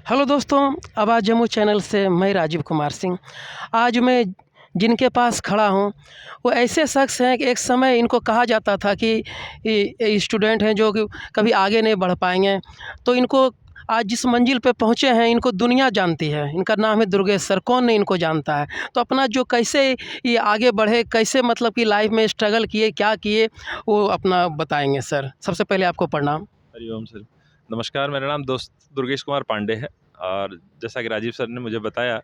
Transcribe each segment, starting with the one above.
Hello दोस्तों, आवाज़ Jammu channel से मैं राजीव कुमार सिंह। आज मैं जिनके पास खड़ा हूँ, वो ऐसे शख्स हैं कि एक समय इनको कहा जाता था कि ये स्टूडेंट हैं जो कि कभी आगे नहीं बढ़ पाएँगे। तो इनको आज जिस मंजिल पे पहुँचे हैं, इनको दुनिया जानती है। इनका नाम है दुर्गेश सर, कौन नहीं इनको जानता है। तो अपना जो कैसे ये आगे बढ़े, कैसे मतलब कि लाइफ़ में स्ट्रगल किए, क्या किए, वो अपना बताएँगे सर। सबसे पहले आपको प्रणाम। हरिओम सर। नमस्कार, मेरा नाम दोस्त दुर्गेश कुमार पांडे है। और जैसा कि राजीव सर ने मुझे बताया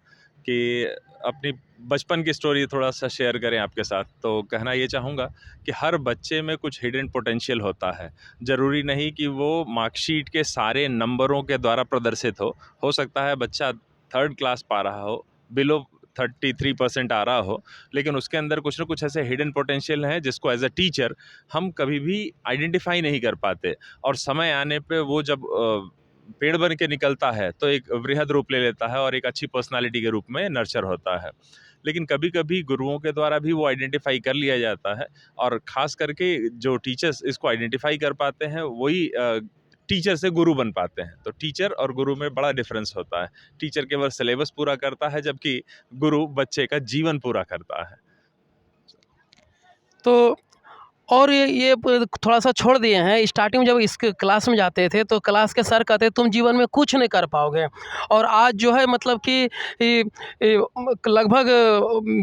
कि अपनी बचपन की स्टोरी थोड़ा सा शेयर करें आपके साथ, तो कहना ये चाहूँगा कि हर बच्चे में कुछ हिडन पोटेंशियल होता है। ज़रूरी नहीं कि वो मार्कशीट के सारे नंबरों के द्वारा प्रदर्शित हो सकता है बच्चा थर्ड क्लास पा रहा हो, बिलो 33% आ रहा हो, लेकिन उसके अंदर कुछ ना कुछ ऐसे हिडन पोटेंशियल हैं जिसको एज अ टीचर हम कभी भी आइडेंटिफाई नहीं कर पाते। और समय आने पे वो जब पेड़ बन के निकलता है तो एक वृहद रूप ले लेता है और एक अच्छी पर्सनालिटी के रूप में नर्चर होता है। लेकिन कभी कभी गुरुओं के द्वारा भी वो आइडेंटिफाई कर लिया जाता है। और ख़ास करके जो टीचर्स इसको आइडेंटिफाई कर पाते हैं वही टीचर से गुरु बन पाते हैं। तो टीचर और गुरु में बड़ा डिफरेंस होता है। टीचर केवल सिलेबस पूरा करता है, जबकि गुरु बच्चे का जीवन पूरा करता है। तो और ये प थोड़ा-सा छोड़ दिए हैं। स्टार्टिंग में जब इस क क्लास में जाते थे, तो क्लास के सर कहते तुम जीवन में कुछ नहीं कर पाओगे। और आज जो है मतलब कि लगभग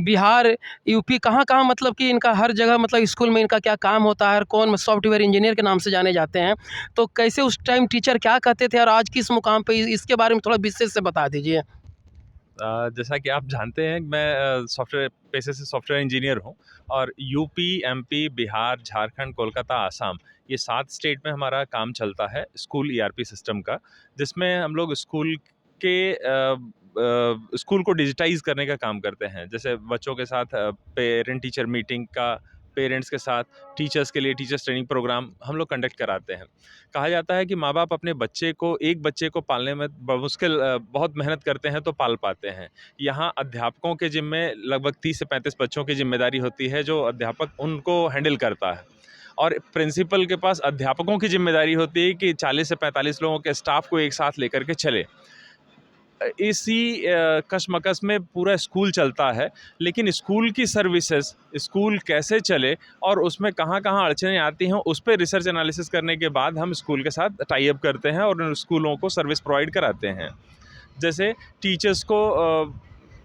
बिहार, यूपी कहाँ-कहाँ मतलब कि इनका हर जगह मतलब स्कूल में इनका क्या काम होता है और कौन सॉफ्टवेयर इंजीनियर के नाम से जाने जाते हैं। तो कैसे उस टाइम टीचर क्या कहते थे और आज किस मुकाम पे इसके बारे में थोड़ा विशेष से बता दीजिए? जैसा कि आप जानते हैं, मैं सॉफ्टवेयर पेशे से सॉफ्टवेयर इंजीनियर हूँ। और यूपी, एमपी, बिहार, झारखंड, कोलकाता, आसाम, ये 7 स्टेट में हमारा काम चलता है स्कूल ईआरपी सिस्टम का, जिसमें हम लोग स्कूल को डिजिटाइज करने का काम करते हैं। जैसे बच्चों के साथ पेरेंट टीचर मीटिंग का, पेरेंट्स के साथ टीचर्स के लिए टीचर्स ट्रेनिंग प्रोग्राम हम लोग कंडक्ट कराते हैं। कहा जाता है कि माँ बाप अपने एक बच्चे को पालने में मुश्किल बहुत मेहनत करते हैं तो पाल पाते हैं। यहाँ अध्यापकों के जिम्मे लगभग 30 से 35 बच्चों की जिम्मेदारी होती है, जो अध्यापक उनको हैंडल करता है। और प्रिंसिपल के पास अध्यापकों की जिम्मेदारी होती है कि 40 से 45 लोगों के स्टाफ को एक साथ लेकर के चले। इसी कशमकश में पूरा स्कूल चलता है। लेकिन स्कूल की सर्विसेज, स्कूल कैसे चले और उसमें कहाँ-कहाँ अड़चनें आती हैं, उस पे रिसर्च एनालिसिस करने के बाद हम स्कूल के साथ टाई अप करते हैं और उन स्कूलों को सर्विस प्रोवाइड कराते हैं। जैसे टीचर्स को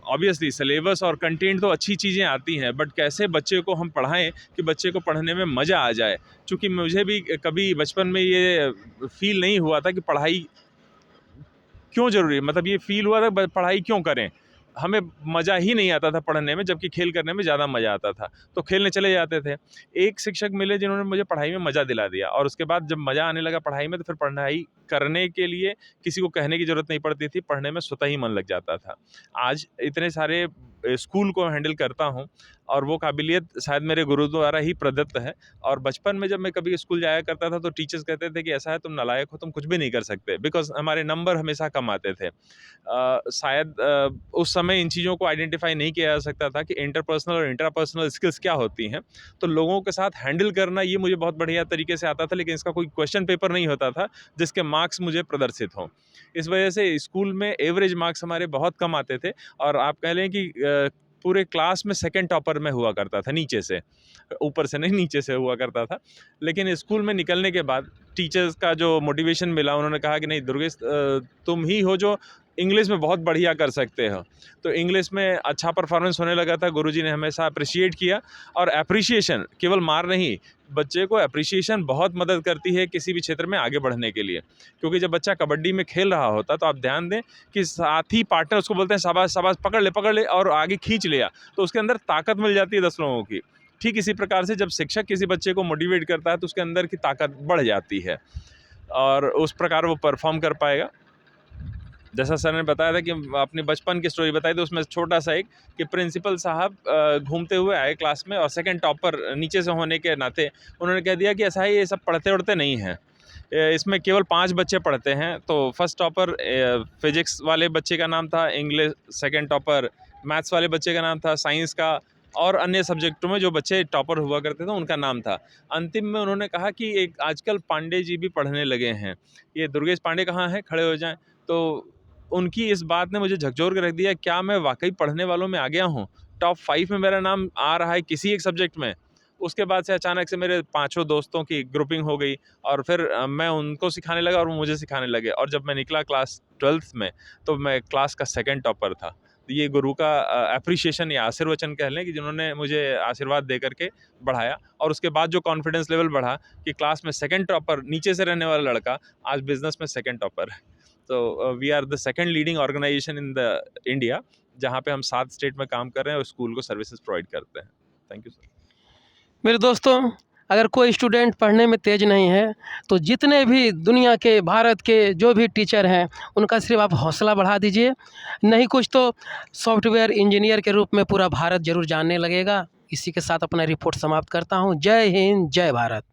ऑब्वियसली सिलेबस और कंटेंट तो अच्छी चीज़ें आती हैं, बट कैसे बच्चे को हम पढ़ाएं कि बच्चे को पढ़ने में मज़ा आ जाए। चूँकि मुझे भी कभी बचपन में ये फील नहीं हुआ था कि पढ़ाई क्यों ज़रूरी है, मतलब ये फ़ील हुआ था पढ़ाई क्यों करें? हमें मज़ा ही नहीं आता था पढ़ने में, जबकि खेल करने में ज़्यादा मज़ा आता था, तो खेलने चले जाते थे। एक शिक्षक मिले जिन्होंने मुझे पढ़ाई में मज़ा दिला दिया, और उसके बाद जब मज़ा आने लगा पढ़ाई में, तो फिर पढ़ाई करने के लिए किसी को कहने की ज़रूरत नहीं पड़ती थी, पढ़ने में स्वतः ही मन लग जाता था। आज इतने सारे स्कूल को हैंडल करता हूँ, और वो काबिलियत शायद मेरे गुरु द्वारा ही प्रदत्त है। और बचपन में जब मैं कभी स्कूल जाया करता था, तो टीचर्स कहते थे कि ऐसा है, तुम नालायक हो, तुम कुछ भी नहीं कर सकते, बिकॉज़ हमारे नंबर हमेशा कम आते थे। शायद उस समय इन चीज़ों को आइडेंटिफाई नहीं किया जा सकता था कि इंटरपर्सनल और इंट्रापर्सनल स्किल्स क्या होती हैं। तो लोगों के साथ हैंडल करना ये मुझे बहुत बढ़िया तरीके से आता था, लेकिन इसका कोई क्वेश्चन पेपर नहीं होता था जिसके मार्क्स मुझे प्रदर्शित हों। इस वजह से स्कूल में एवरेज मार्क्स हमारे बहुत कम आते थे, और आप कह लें कि पूरे क्लास में सेकंड टॉपर मैं हुआ करता था, नीचे से। ऊपर से नहीं, नीचे से हुआ करता था। लेकिन स्कूल में निकलने के बाद टीचर्स का जो मोटिवेशन मिला, उन्होंने कहा कि नहीं दुर्गेश, तुम ही हो जो इंग्लिश में बहुत बढ़िया कर सकते हो। तो इंग्लिश में अच्छा परफॉर्मेंस होने लगा था, गुरुजी ने हमेशा अप्रिशिएट किया। और एप्रिशिएशन केवल मार नहीं, बच्चे को एप्रिशिएशन बहुत मदद करती है किसी भी क्षेत्र में आगे बढ़ने के लिए। क्योंकि जब बच्चा कबड्डी में खेल रहा होता, तो आप ध्यान दें कि साथी पार्टनर उसको बोलते हैं शाबाश शाबाश, पकड़ ले, और आगे खींच लिया, तो उसके अंदर ताकत मिल जाती है 10 लोगों की। ठीक इसी प्रकार से जब शिक्षक किसी बच्चे को मोटिवेट करता है, तो उसके अंदर की ताकत बढ़ जाती है, और उस प्रकार वो परफॉर्म कर पाएगा। जैसा सर ने बताया था कि अपनी बचपन की स्टोरी बताई, तो उसमें छोटा सा एक कि प्रिंसिपल साहब घूमते हुए आए क्लास में, और सेकंड टॉपर नीचे से होने के नाते उन्होंने कह दिया कि ऐसा है, ये सब पढ़ते उढ़ते नहीं हैं, इसमें केवल 5 बच्चे पढ़ते हैं। तो फर्स्ट टॉपर फिजिक्स वाले बच्चे का नाम था, इंग्लिश सेकंड टॉपर मैथ्स वाले बच्चे का नाम था, साइंस का और अन्य सब्जेक्टों में जो बच्चे टॉपर हुआ करते थे उनका नाम था। अंतिम में उन्होंने कहा कि एक आजकल पांडे जी भी पढ़ने लगे हैं, ये दुर्गेश पांडे कहाँ हैं, खड़े हो जाएं। तो उनकी इस बात ने मुझे झकझोर के रख दिया, क्या मैं वाक़ई पढ़ने वालों में आ गया हूँ? टॉप 5 में मेरा नाम आ रहा है किसी एक सब्जेक्ट में। उसके बाद से अचानक से मेरे 5 दोस्तों की ग्रुपिंग हो गई और फिर मैं उनको सिखाने लगा और वो मुझे सिखाने लगे, और जब मैं निकला क्लास 12th में तो मैं क्लास का सेकंड टॉपर था। तो ये गुरु का एप्रिसिएशन या आशीर्वचन कह लें कि जिन्होंने मुझे आशीर्वाद दे कर के बढ़ाया, और उसके बाद जो कॉन्फिडेंस लेवल बढ़ा कि क्लास में सेकंड टॉपर नीचे से रहने वाला लड़का आज बिजनेस में सेकंड टॉपर है। तो we are the second leading organisation in the India, जहाँ पे हम 7 स्टेट में काम कर रहे हैं और स्कूल को सर्विसेज प्रोवाइड करते हैं। Thank you sir. मेरे दोस्तों, अगर कोई स्टूडेंट पढ़ने में तेज़ नहीं है तो जितने भी दुनिया के, भारत के जो भी टीचर हैं उनका सिर्फ आप हौसला बढ़ा दीजिए, नहीं कुछ तो सॉफ्टवेयर इंजीनियर के रूप में पूरा भारत ज़रूर जानने लगेगा। इसी के साथ अपना रिपोर्ट समाप्त करता हूँ। जय हिंद, जय भारत।